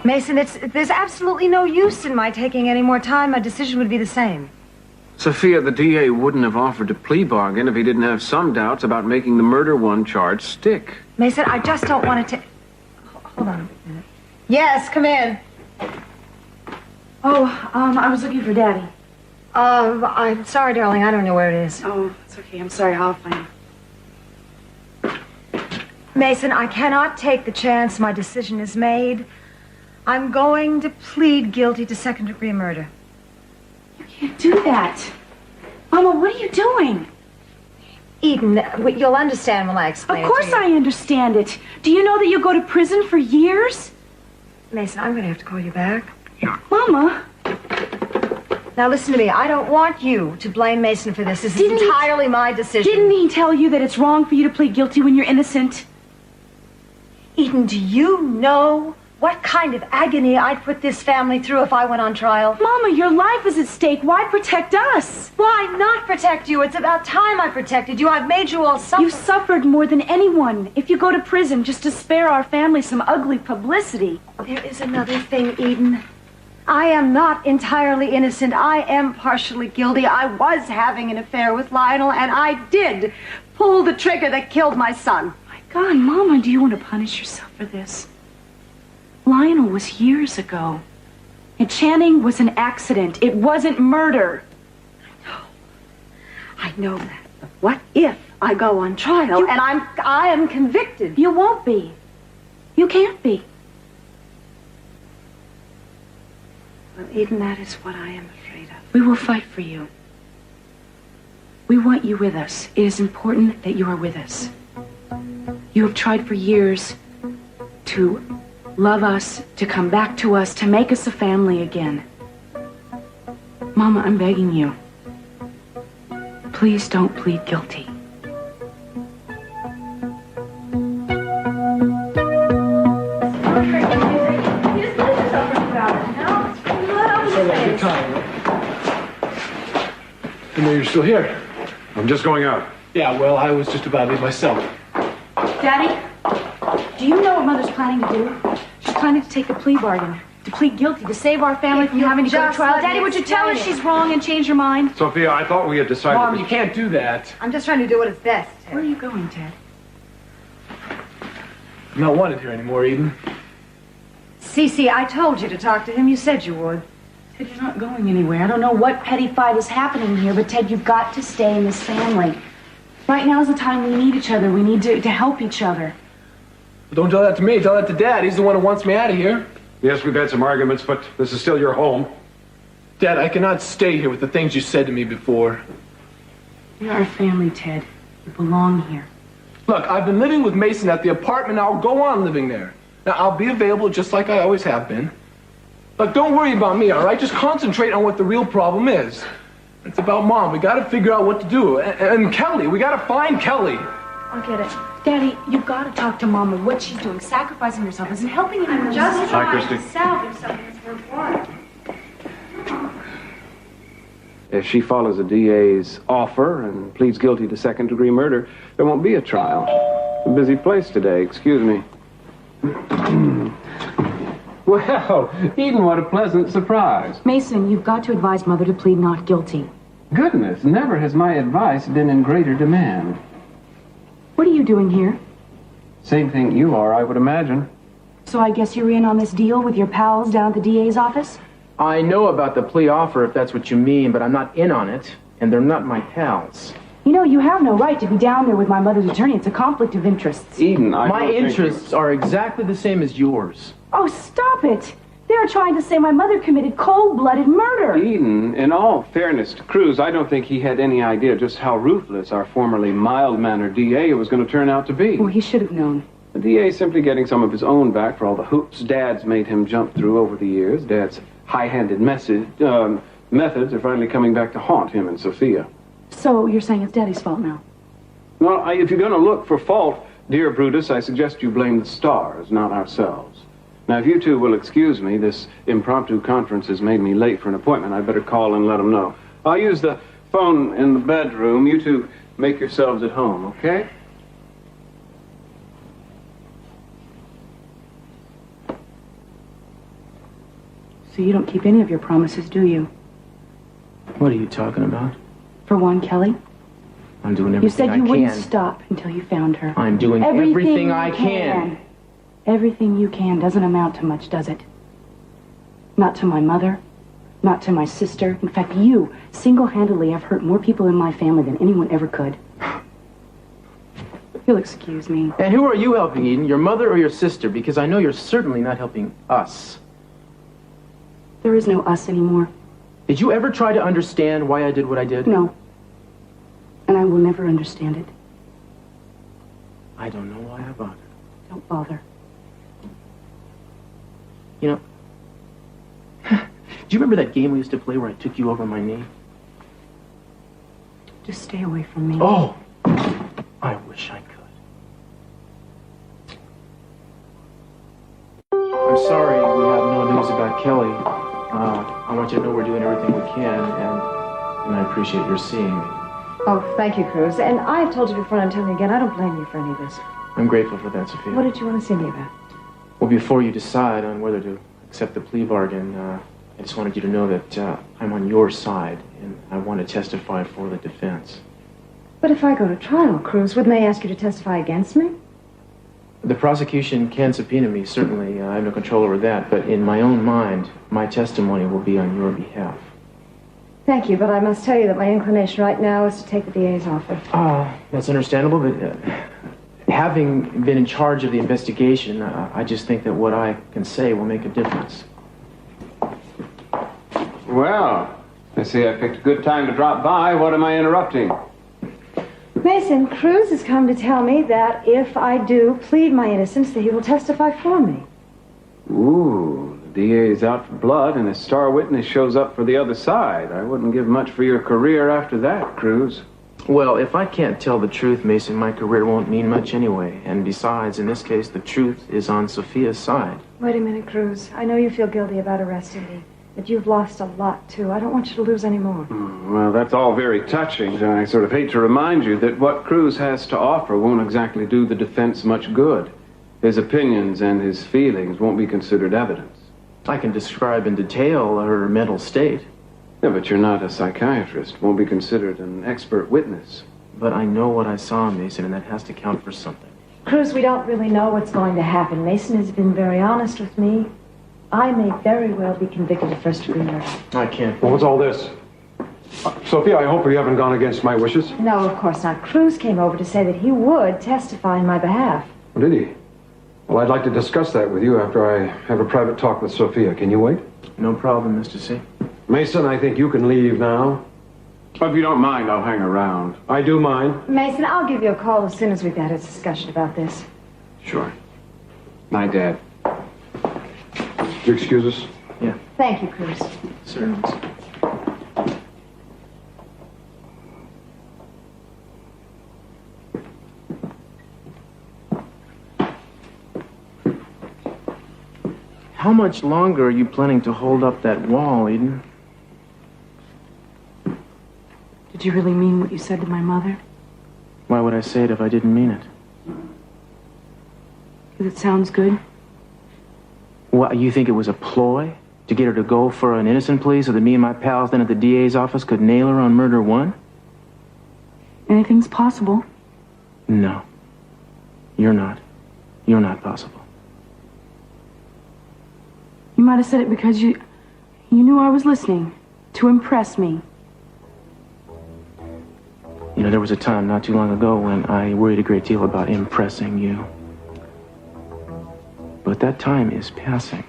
Mason, there's absolutely no use in my taking any more time. My decision would be the same. Sophia, the DA wouldn't have offered a plea bargain if he didn't have some doubts about making the murder one charge stick. Mason, I just don't want to Hold on a minute. Yes, come in. Oh, I was looking for Daddy. I'm sorry, darling. I don't know where it is. Oh, it's okay. I'm sorry. I'll find him. Mason, I cannot take the chance. My decision is made. I'm going to plead guilty to second-degree murder. You can't do that. Mama, what are you doing? Eden, you'll understand when I explain it to you. Of course I understand it. Do you know that you'll go to prison for years? Mason, I'm going to have to call you back. Mama. Now, listen to me. I don't want you to blame Mason for this. This is entirely my decision. Didn't he tell you that it's wrong for you to plead guilty when you're innocent? Eden, do you know what kind of agony I'd put this family through if I went on trial? Mama, your life is at stake. Why protect us? Why not protect you? It's about time I protected you. I've made you all suffer. You suffered more than anyone. If you go to prison just to spare our family some ugly publicity. There is another thing, Eden. I am not entirely innocent. I am partially guilty. I was having an affair with Lionel, and I did pull the trigger that killed my son. My God, Mama, do you want to punish yourself for this? Lionel was years ago. And Channing was an accident. It wasn't murder. I know that. But what if I go on trial and I am convicted? You won't be. You can't be. Well, Eden, that is what I am afraid of. We will fight for you. We want you with us. It is important that you are with us. You have tried for years to love us, to come back to us, to make us a family again. Mama, I'm begging you. Please don't plead guilty. Good time. I know you're still here. I'm just going out. Yeah, well, I was just about to leave myself. Daddy, do you know what Mother's planning to do? She's planning to take a plea bargain, to plead guilty, to save our family from having to go to trial. Daddy, would you tell her she's wrong and change her mind? Sophia, I thought we had decided... Mom, you can't do that. I'm just trying to do what is best, Ted. Where are you going, Ted? I'm not wanted here anymore, Eden. Cece, I told you to talk to him. You said you would. Ted, you're not going anywhere. I don't know what petty fight is happening here, but Ted, you've got to stay in this family. Right now is the time we need each other. We need to help each other. But don't tell that to me. Tell that to Dad. He's the one who wants me out of here. Yes, we've had some arguments, but this is still your home. Dad, I cannot stay here with the things you said to me before. We are a family, Ted. You belong here. Look, I've been living with Mason at the apartment. I'll go on living there. Now, I'll be available just like I always have been. Look, don't worry about me, all right? Just concentrate on what the real problem is. It's about Mom. We got to figure out what to do. And Kelly, we got to find Kelly. I'll get it. Daddy, you've got to talk to Mama. What she's doing, sacrificing herself, isn't helping anyone. I'm just Hi, trying Christy. to salvage something that's worthwhile. If she follows the DA's offer and pleads guilty to second-degree murder, there won't be a trial. It's a busy place today, excuse me. Well, Eden, what a pleasant surprise. Mason, you've got to advise Mother to plead not guilty. Goodness, never has my advice been in greater demand. What are you doing here? Same thing you are, I would imagine. So I guess you're in on this deal with your pals down at the DA's office? I know about the plea offer, if that's what you mean, but I'm not in on it, and they're not my pals. You know, you have no right to be down there with my mother's attorney. It's a conflict of interests. Eden, I My don't think interests are exactly the same as yours. Oh, stop it! They're trying to say my mother committed cold-blooded murder. Eden, in all fairness to Cruz, I don't think he had any idea just how ruthless our formerly mild-mannered DA was going to turn out to be. Well, he should have known. The DA simply getting some of his own back for all the hoops Dad's made him jump through over the years. Dad's high-handed methods are finally coming back to haunt him and Sophia. So you're saying it's Daddy's fault now? Well, if you're going to look for fault, dear Brutus, I suggest you blame the stars, not ourselves. Now, if you two will excuse me, this impromptu conference has made me late for an appointment. I'd better call and let them know. I'll use the phone in the bedroom. You two make yourselves at home, okay? So you don't keep any of your promises, do you? What are you talking about? For one, Kelly, I'm doing you everything said you I wouldn't can. stop until you found her. I'm doing everything I can. Everything you can doesn't amount to much, does it? Not to my mother, not to my sister. In fact, you single-handedly have hurt more people in my family than anyone ever could. You'll excuse me. And who are you helping, Eden? Your mother or your sister? Because I know you're certainly not helping us. There is no us anymore. Did you ever try to understand why I did what I did? No. And I will never understand it. I don't know why I bothered. Don't bother. You know, do you remember that game we used to play where I took you over my knee? Just stay away from me. Oh, I wish I could. I'm sorry we have no news about Kelly. I want you to know we're doing everything we can, and I appreciate your seeing me. Oh, thank you, Cruz. And I've told you before, and I'm telling you again, I don't blame you for any of this. I'm grateful for that, Sophia. What did you want to see me about? Well, before you decide on whether to accept the plea bargain, I just wanted you to know that I'm on your side, and I want to testify for the defense. But if I go to trial, Cruz, wouldn't they ask you to testify against me? The prosecution can subpoena me, certainly. I have no control over that, but in my own mind, my testimony will be on your behalf. Thank you, but I must tell you that my inclination right now is to take the DA's offer. That's understandable, but having been in charge of the investigation, I just think that what I can say will make a difference. Well, I see I picked a good time to drop by. What am I interrupting? Mason, Cruz has come to tell me that if I do plead my innocence, that he will testify for me. Ooh, the DA's out for blood, and a star witness shows up for the other side. I wouldn't give much for your career after that, Cruz. Well, if I can't tell the truth, Mason, my career won't mean much anyway. And besides, in this case, the truth is on Sophia's side. Wait a minute, Cruz. I know you feel guilty about arresting me, but you've lost a lot, too. I don't want you to lose any more. Well, that's all very touching. I sort of hate to remind you that what Cruz has to offer won't exactly do the defense much good. His opinions and his feelings won't be considered evidence. I can describe in detail her mental state. Yeah, but you're not a psychiatrist. Won't be considered an expert witness. But I know what I saw, Mason, and that has to count for something. Cruz, we don't really know what's going to happen. Mason has been very honest with me. I may very well be convicted of first-degree murder. I can't. Well, what's all this? Sophia, I hope you haven't gone against my wishes. No, of course not. Cruz came over to say that he would testify in my behalf. Oh, did he? Well, I'd like to discuss that with you after I have a private talk with Sophia. Can you wait? No problem, Mr. C. Mason, I think you can leave now. If you don't mind, I'll hang around. I do mind. Mason, I'll give you a call as soon as we've had a discussion about this. Sure. Night, Dad. Would you excuse us? Yeah. Thank you, Cruz. Sir. How much longer are you planning to hold up that wall, Eden? Did you really mean what you said to my mother? Why would I say it if I didn't mean it? Because it sounds good. What, you think it was a ploy? To get her to go for an innocent plea so that me and my pals then at the DA's office could nail her on murder one? Anything's possible. No. You're not. You're not possible. You might have said it because you knew I was listening. To impress me. You know, there was a time not too long ago when I worried a great deal about impressing you. But that time is passing.